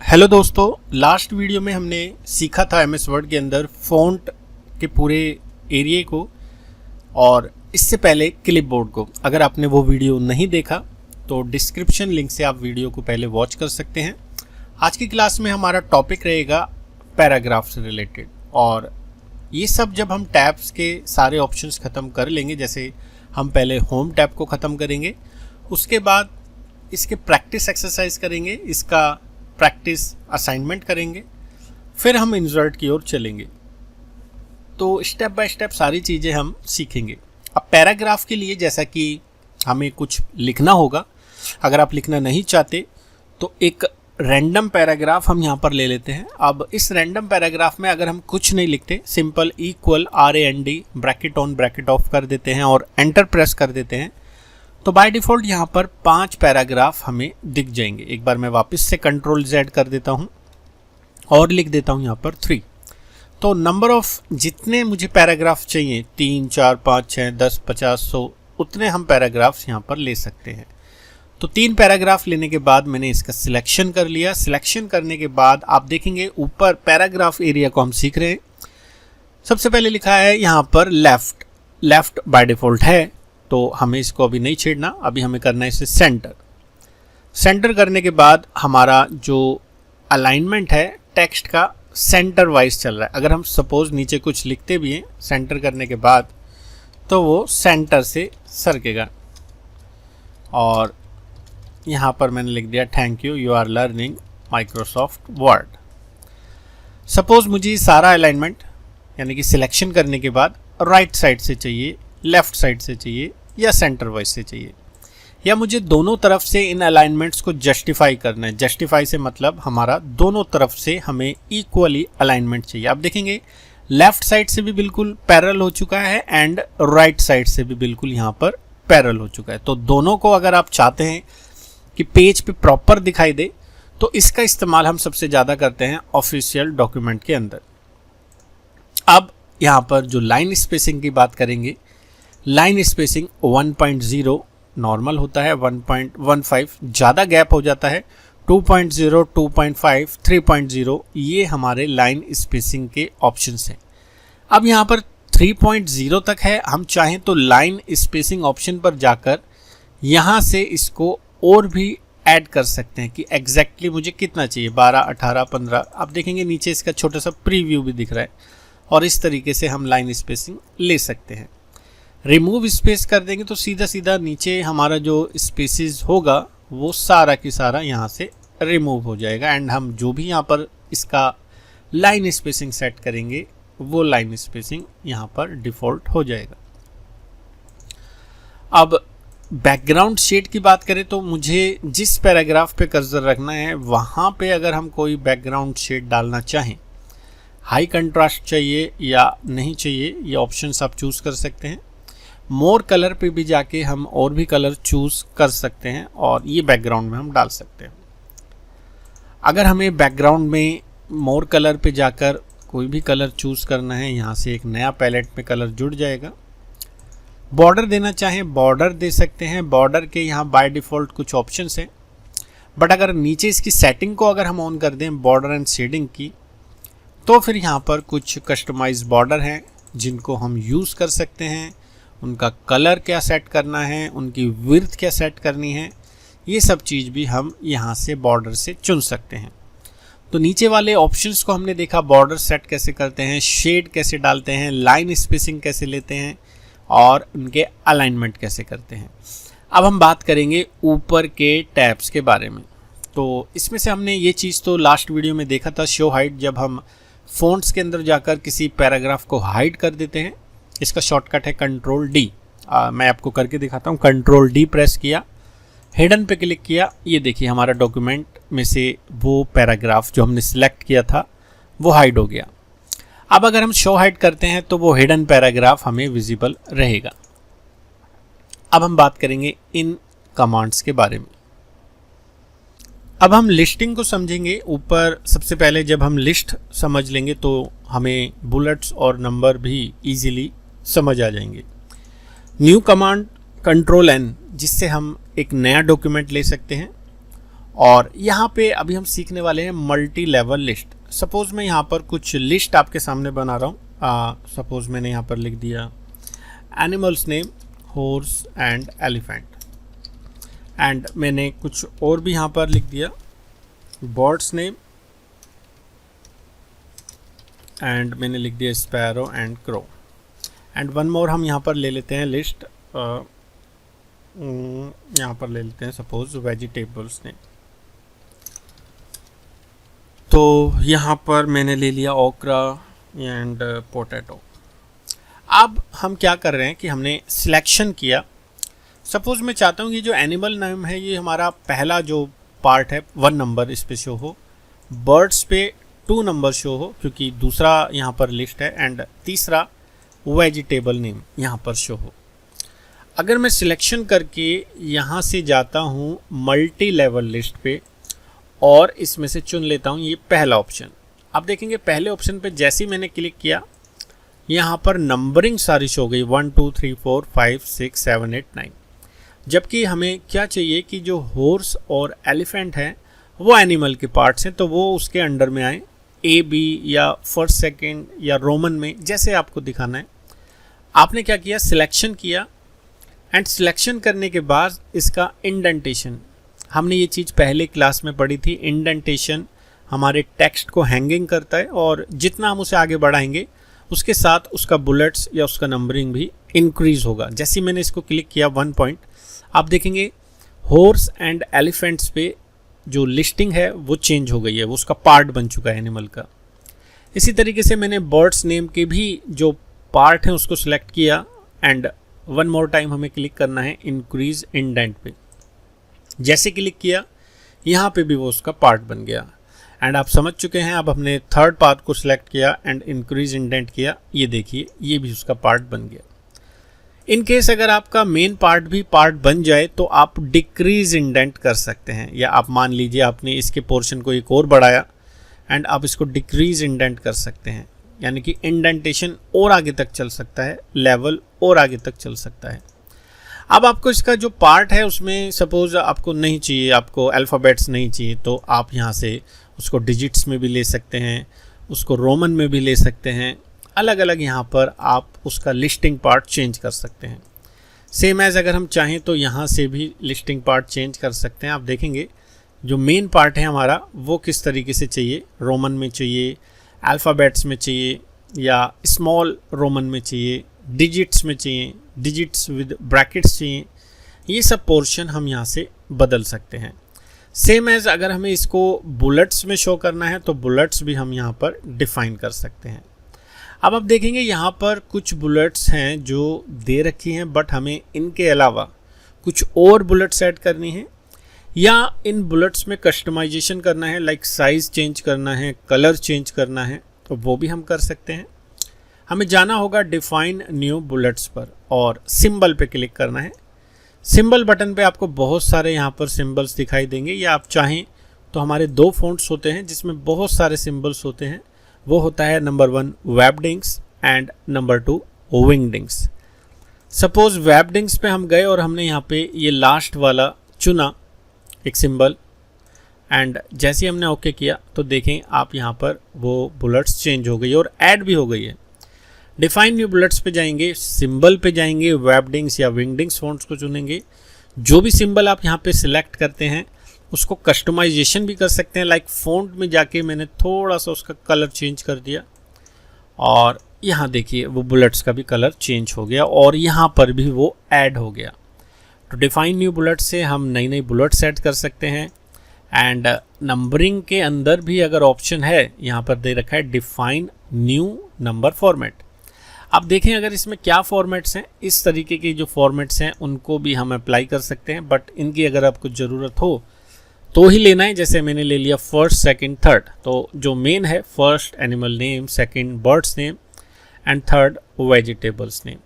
Hello दोस्तों, last video में हमने सीखा था एमएस वर्ड के अंदर फ़ॉन्ट के पूरे एरिया को और इससे पहले क्लिपबोर्ड को। अगर आपने वो वीडियो नहीं देखा तो डिस्क्रिप्शन लिंक से आप वीडियो को पहले वॉच कर सकते हैं। आज की क्लास में हमारा टॉपिक रहेगा पैराग्राफ से रिलेटेड, और ये सब जब हम टैब्स के सारे ऑप्शंस ख़त्म कर लेंगे, जैसे हम पहले होम टैब को ख़त्म करेंगे, उसके बाद इसके प्रैक्टिस एक्सरसाइज करेंगे, इसका प्रैक्टिस असाइनमेंट करेंगे, फिर हम इंसर्ट की ओर चलेंगे। तो स्टेप बाय स्टेप सारी चीज़ें हम सीखेंगे। अब पैराग्राफ के लिए जैसा कि हमें कुछ लिखना होगा, अगर आप लिखना नहीं चाहते तो एक रैंडम पैराग्राफ हम यहाँ पर ले लेते हैं। अब इस रैंडम पैराग्राफ में अगर हम कुछ नहीं लिखते, simple equal RAND bracket on bracket of कर देते हैं और एंटर प्रेस कर देते हैं, तो बाय डिफ़ॉल्ट यहाँ पर 5 पैराग्राफ हमें दिख जाएंगे। एक बार मैं वापस से Ctrl+Z कर देता हूँ और लिख देता हूँ यहाँ पर 3। तो नंबर ऑफ जितने मुझे पैराग्राफ चाहिए, 3, 4, 5, 6, 10, 50, 100, उतने हम पैराग्राफ्स यहाँ पर ले सकते हैं। तो 3 पैराग्राफ लेने के बाद मैंने इसका सिलेक्शन कर लिया। सिलेक्शन करने के बाद आप देखेंगे ऊपर पैराग्राफ एरिया को हम सीख रहे हैं। सबसे पहले लिखा है यहाँ पर लेफ्ट बाय डिफ़ॉल्ट है, तो हमें इसको अभी नहीं छेड़ना। अभी हमें करना है इसे सेंटर करने के बाद हमारा जो अलाइनमेंट है टेक्स्ट का सेंटर वाइज चल रहा है। अगर हम सपोज नीचे कुछ लिखते भी हैं सेंटर करने के बाद, तो वो सेंटर से सरकेगा। और यहाँ पर मैंने लिख दिया thank you are learning Microsoft Word. Suppose मुझे सारा अलाइनमेंट यानी कि सिलेक्शन करने के बाद राइट साइड से चाहिए, लेफ्ट साइड से चाहिए या सेंटर वाइज से चाहिए, या मुझे दोनों तरफ से इन अलाइनमेंट्स को जस्टिफाई करना है। जस्टिफाई से मतलब हमारा दोनों तरफ से हमें इक्वली अलाइनमेंट चाहिए। आप देखेंगे लेफ्ट साइड से भी बिल्कुल पैरेलल हो चुका है एंड राइट साइड से भी बिल्कुल यहाँ पर पैरेलल हो चुका है। तो दोनों को अगर आप चाहते हैं कि पेज पे प्रॉपर दिखाई दे, तो इसका इस्तेमाल हम सबसे ज़्यादा करते हैं ऑफिशियल डॉक्यूमेंट के अंदर। अब यहाँ पर जो लाइन स्पेसिंग की बात करेंगे, लाइन स्पेसिंग 1.0 नॉर्मल होता है, 1.15 ज़्यादा गैप हो जाता है, 2.0, 2.5, 3.0 ये हमारे लाइन स्पेसिंग के ऑप्शंस हैं। अब यहाँ पर 3.0 तक है। हम चाहें तो लाइन स्पेसिंग ऑप्शन पर जाकर यहाँ से इसको और भी ऐड कर सकते हैं कि एग्जैक्टली मुझे कितना चाहिए, 12, 18, 15। आप देखेंगे नीचे इसका छोटा सा प्रीव्यू भी दिख रहा है, और इस तरीके से हम लाइन स्पेसिंग ले सकते हैं। रिमूव स्पेस कर देंगे तो सीधा सीधा नीचे हमारा जो स्पेसेस होगा वो सारा की सारा यहाँ से रिमूव हो जाएगा, एंड हम जो भी यहाँ पर इसका लाइन स्पेसिंग सेट करेंगे वो लाइन स्पेसिंग यहाँ पर डिफ़ॉल्ट हो जाएगा। अब बैकग्राउंड शेड की बात करें तो मुझे जिस पैराग्राफ पे कर्सर रखना है वहाँ पे अगर हम कोई बैकग्राउंड शेड डालना चाहें, हाई कंट्रास्ट चाहिए या नहीं चाहिए, ये ऑप्शंस आप चूज़ कर सकते हैं। मोर कलर पे भी जाके हम और भी कलर चूज़ कर सकते हैं और ये बैकग्राउंड में हम डाल सकते हैं। अगर हमें बैकग्राउंड में मोर कलर पे जाकर कोई भी कलर चूज़ करना है, यहाँ से एक नया पैलेट में कलर जुड़ जाएगा। बॉर्डर देना चाहें बॉर्डर दे सकते हैं। बॉर्डर के यहाँ बाय डिफ़ॉल्ट कुछ ऑप्शंस हैं, बट अगर नीचे इसकी सेटिंग को अगर हम ऑन कर दें बॉर्डर एंड शेडिंग की, तो फिर यहाँ पर कुछ कस्टमाइज बॉर्डर हैं जिनको हम यूज़ कर सकते हैं। उनका कलर क्या सेट करना है, उनकी विड्थ क्या सेट करनी है, ये सब चीज़ भी हम यहाँ से बॉर्डर से चुन सकते हैं। तो नीचे वाले ऑप्शंस को हमने देखा, बॉर्डर सेट कैसे करते हैं, शेड कैसे डालते हैं, लाइन स्पेसिंग कैसे लेते हैं और उनके अलाइनमेंट कैसे करते हैं। अब हम बात करेंगे ऊपर के टैब्स के बारे में। तो इसमें से हमने ये चीज़ तो लास्ट वीडियो में देखा था, शो हाइड, जब हम फ़ॉन्ट्स के अंदर जाकर किसी पैराग्राफ को हाइड कर देते हैं। इसका शॉर्टकट है Ctrl+D। मैं आपको करके दिखाता हूँ। Ctrl+D प्रेस किया, हिडन पे क्लिक किया, ये देखिए हमारा डॉक्यूमेंट में से वो पैराग्राफ जो हमने सिलेक्ट किया था वो हाइड हो गया। अब अगर हम शो हाइड करते हैं तो वो हिडन पैराग्राफ हमें विजिबल रहेगा। अब हम बात करेंगे इन कमांड्स के बारे में। अब हम लिस्टिंग को समझेंगे। ऊपर सबसे पहले जब हम लिस्ट समझ लेंगे तो हमें बुलेट्स और नंबर भी इजीली समझ आ जाएंगे। न्यू कमांड Ctrl+N, जिससे हम एक नया डॉक्यूमेंट ले सकते हैं और यहाँ पे अभी हम सीखने वाले हैं मल्टी लेवल लिस्ट। सपोज मैं यहाँ पर कुछ लिस्ट आपके सामने बना रहा हूँ। सपोज मैंने यहाँ पर लिख दिया animals name horse and elephant, and मैंने कुछ और भी यहाँ पर लिख दिया बर्ड्स नेम, एंड मैंने लिख दिया sparrow and crow, and one more हम यहाँ पर ले लेते हैं लिस्ट। यहाँ पर ले लेते हैं सपोज वेजिटेबल्स नेम। तो यहाँ पर मैंने ले लिया ओकरा एंड पोटैटो। अब हम क्या कर रहे हैं कि हमने सिलेक्शन किया। सपोज मैं चाहता हूँ कि जो एनिमल नेम है ये हमारा पहला जो पार्ट है 1 नंबर इस पे शो हो, बर्ड्स पे 2 नंबर शो हो क्योंकि दूसरा यहाँ पर लिस्ट है, एंड तीसरा वेजिटेबल नेम यहाँ पर शो हो। अगर मैं सिलेक्शन करके यहाँ से जाता हूँ मल्टी लेवल लिस्ट पे और इसमें से चुन लेता हूँ ये पहला ऑप्शन, आप देखेंगे पहले ऑप्शन पे जैसे ही मैंने क्लिक किया यहाँ पर नंबरिंग सारी शो गई 1 2 3 4 5 6 7 8 9, जबकि हमें क्या चाहिए कि जो हॉर्स और एलिफेंट हैं वो एनिमल के पार्ट्स हैं, तो वो उसके अंडर में आए ए बी या फर्स्ट सेकंड या रोमन में, जैसे आपको दिखाना है। आपने क्या किया, सिलेक्शन किया, एंड सिलेक्शन करने के बाद इसका इंडेंटेशन, हमने ये चीज़ पहले क्लास में पढ़ी थी। इंडेंटेशन हमारे टेक्स्ट को हैंगिंग करता है और जितना हम उसे आगे बढ़ाएंगे उसके साथ उसका बुलेट्स या उसका नंबरिंग भी इंक्रीज होगा। जैसे मैंने इसको क्लिक किया 1 पॉइंट, आप देखेंगे हॉर्स एंड एलिफेंट्स पे जो लिस्टिंग है वो चेंज हो गई है, वो उसका पार्ट बन चुका है एनिमल का। इसी तरीके से मैंने बर्ड्स नेम के भी जो पार्ट हैं उसको सिलेक्ट किया, एंड 1 मोर टाइम हमें क्लिक करना है इंक्रीज इंडेंट पे। जैसे क्लिक किया यहाँ पे भी वो उसका पार्ट बन गया, एंड आप समझ चुके हैं। अब हमने थर्ड पार्ट को सिलेक्ट किया एंड इंक्रीज इंडेंट किया, ये देखिए ये भी उसका पार्ट बन गया। इन केस अगर आपका मेन पार्ट भी पार्ट बन जाए तो आप डिक्रीज इंडेंट कर सकते हैं, या आप मान लीजिए आपने इसके पोर्शन को एक और बढ़ाया एंड आप इसको डिक्रीज इंडेंट कर सकते हैं, यानी कि इंडेंटेशन और आगे तक चल सकता है, लेवल और आगे तक चल सकता है। अब आपको इसका जो पार्ट है उसमें सपोज आपको नहीं चाहिए, आपको अल्फ़ाबेट्स नहीं चाहिए, तो आप यहाँ से उसको डिजिट्स में भी ले सकते हैं, उसको रोमन में भी ले सकते हैं। अलग अलग यहाँ पर आप उसका लिस्टिंग पार्ट चेंज कर सकते हैं। सेम एज़ अगर हम चाहें तो यहाँ से भी लिस्टिंग पार्ट चेंज कर सकते हैं। आप देखेंगे जो मेन पार्ट है हमारा वो किस तरीके से चाहिए, रोमन में चाहिए, अल्फ़ाबेट्स में चाहिए, या स्मॉल रोमन में चाहिए, डिजिट्स में चाहिए, डिजिट्स विद ब्रैकेट्स चाहिए, ये सब पोर्शन हम यहाँ से बदल सकते हैं। सेम एज़ अगर हमें इसको बुलेट्स में शो करना है तो बुलेट्स भी हम यहाँ पर डिफ़ाइन कर सकते हैं। अब आप देखेंगे यहाँ पर कुछ बुलेट्स हैं जो दे रखी हैं, बट हमें इनके अलावा कुछ और बुलेट्स ऐड करनी है, या इन बुलेट्स में कस्टमाइजेशन करना है, लाइक साइज़ चेंज करना है, कलर चेंज करना है, तो वो भी हम कर सकते हैं। हमें जाना होगा डिफ़ाइन न्यू बुलेट्स पर और सिंबल पे क्लिक करना है। सिंबल बटन पे आपको बहुत सारे यहाँ पर सिंबल्स दिखाई देंगे, या आप चाहें तो हमारे 2 फ़ॉन्ट्स होते हैं जिसमें बहुत सारे सिंबल्स होते हैं। वो होता है number 1 Webdings and number 2 Wingdings. Suppose Webdings पे हम गए और हमने यहाँ पे ये लास्ट वाला चुना एक सिंबल, एंड जैसे ही हमने ओके किया तो देखें आप यहाँ पर वो बुलेट्स चेंज हो गई और ऐड भी हो गई है। डिफाइन न्यू बुलेट्स पे जाएंगे, सिंबल पे जाएंगे, वेबडिंग्स या विंगडिंग्स फ़ॉन्ट्स को चुनेंगे। जो भी सिंबल आप यहाँ पे सिलेक्ट करते हैं उसको कस्टमाइजेशन भी कर सकते हैं, लाइक फ़ॉन्ट में जाके मैंने थोड़ा सा उसका कलर चेंज कर दिया और यहाँ देखिए वो बुलेट्स का भी कलर चेंज हो गया और यहाँ पर भी वो ऐड हो गया। तो डिफाइन न्यू बुलेट से हम नई नई बुलेट्स ऐड कर सकते हैं। एंड नंबरिंग के अंदर भी अगर ऑप्शन है, यहाँ पर दे रखा है डिफाइन न्यू नंबर फॉर्मेट। आप देखें अगर इसमें क्या फॉर्मेट्स हैं, इस तरीके के जो फॉर्मेट्स हैं उनको भी हम अप्लाई कर सकते हैं, बट इनकी अगर आपको ज़रूरत हो तो ही लेना है। जैसे मैंने ले लिया फर्स्ट सेकंड थर्ड, तो जो मेन है first animal name, second birds name and third vegetables name.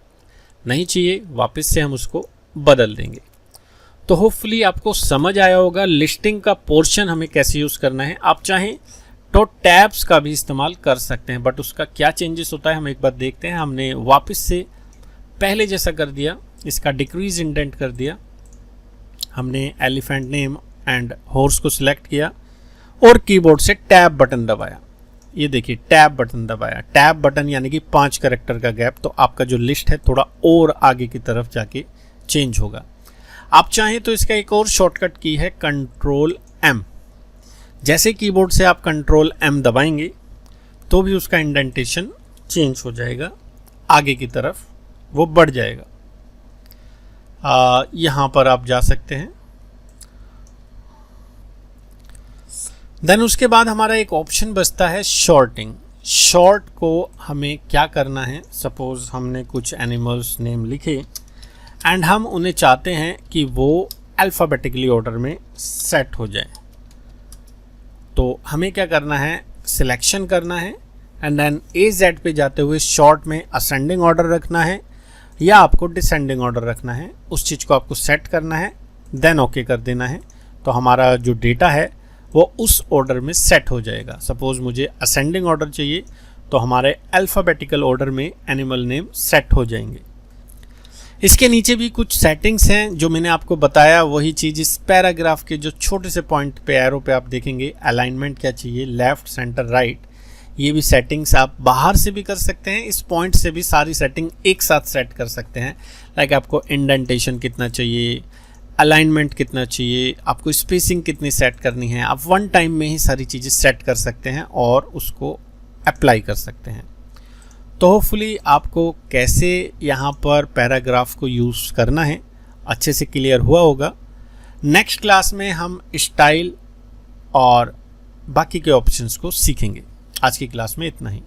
नहीं चाहिए वापस से हम उसको बदल देंगे। तो होपफुली आपको समझ आया होगा लिस्टिंग का पोर्शन हमें कैसे यूज़ करना है। आप चाहें तो टैब्स का भी इस्तेमाल कर सकते हैं, बट उसका क्या चेंजेस होता है हम एक बार देखते हैं। हमने वापस से पहले जैसा कर दिया, इसका डिक्रीज इंडेंट कर दिया, हमने एलिफेंट नेम एंड हॉर्स को सिलेक्ट किया और कीबोर्ड से टैब बटन दबाया। ये देखिए टैब बटन दबाया, टैब बटन यानी कि 5 कैरेक्टर का गैप, तो आपका जो लिस्ट है थोड़ा और आगे की तरफ जाके चेंज होगा। आप चाहें तो इसका एक और शॉर्टकट की है कंट्रोल M। जैसे कीबोर्ड से आप कंट्रोल M दबाएंगे तो भी उसका इंडेंटेशन चेंज हो जाएगा, आगे की तरफ वो बढ़ जाएगा। यहाँ पर आप जा सकते हैं। देन उसके बाद हमारा एक ऑप्शन बचता है शॉर्टिंग। शॉर्ट को हमें क्या करना है, सपोज हमने कुछ एनिमल्स नेम लिखे एंड हम उन्हें चाहते हैं कि वो अल्फ़ाबेटिकली ऑर्डर में सेट हो जाए, तो हमें क्या करना है, सिलेक्शन करना है एंड देन AZ पे जाते हुए शॉर्ट में असेंडिंग ऑर्डर रखना है या आपको डिसेंडिंग ऑर्डर रखना है, उस चीज़ को आपको सेट करना है, देन ओके कर देना है। तो हमारा जो डेटा है वो उस ऑर्डर में सेट हो जाएगा। सपोज़ मुझे असेंडिंग ऑर्डर चाहिए तो हमारे अल्फ़ाबेटिकल ऑर्डर में एनिमल नेम सेट हो जाएंगे। इसके नीचे भी कुछ सेटिंग्स हैं जो मैंने आपको बताया, वही चीज़ इस पैराग्राफ के जो छोटे से पॉइंट पे एरो पे आप देखेंगे अलाइनमेंट क्या चाहिए, लेफ़्ट सेंटर राइट, ये भी सेटिंग्स आप बाहर से भी कर सकते हैं, इस पॉइंट से भी सारी सेटिंग एक साथ सेट कर सकते हैं। लाइक आपको इंडेंटेशन कितना चाहिए, अलाइनमेंट कितना चाहिए, आपको स्पेसिंग कितनी सेट करनी है, आप वन टाइम में ही सारी चीज़ें सेट कर सकते हैं और उसको अप्लाई कर सकते हैं। तो होपफुली आपको कैसे यहाँ पर पैराग्राफ को यूज़ करना है अच्छे से क्लियर हुआ होगा। नेक्स्ट क्लास में हम स्टाइल और बाकी के ऑप्शंस को सीखेंगे। आज की क्लास में इतना ही।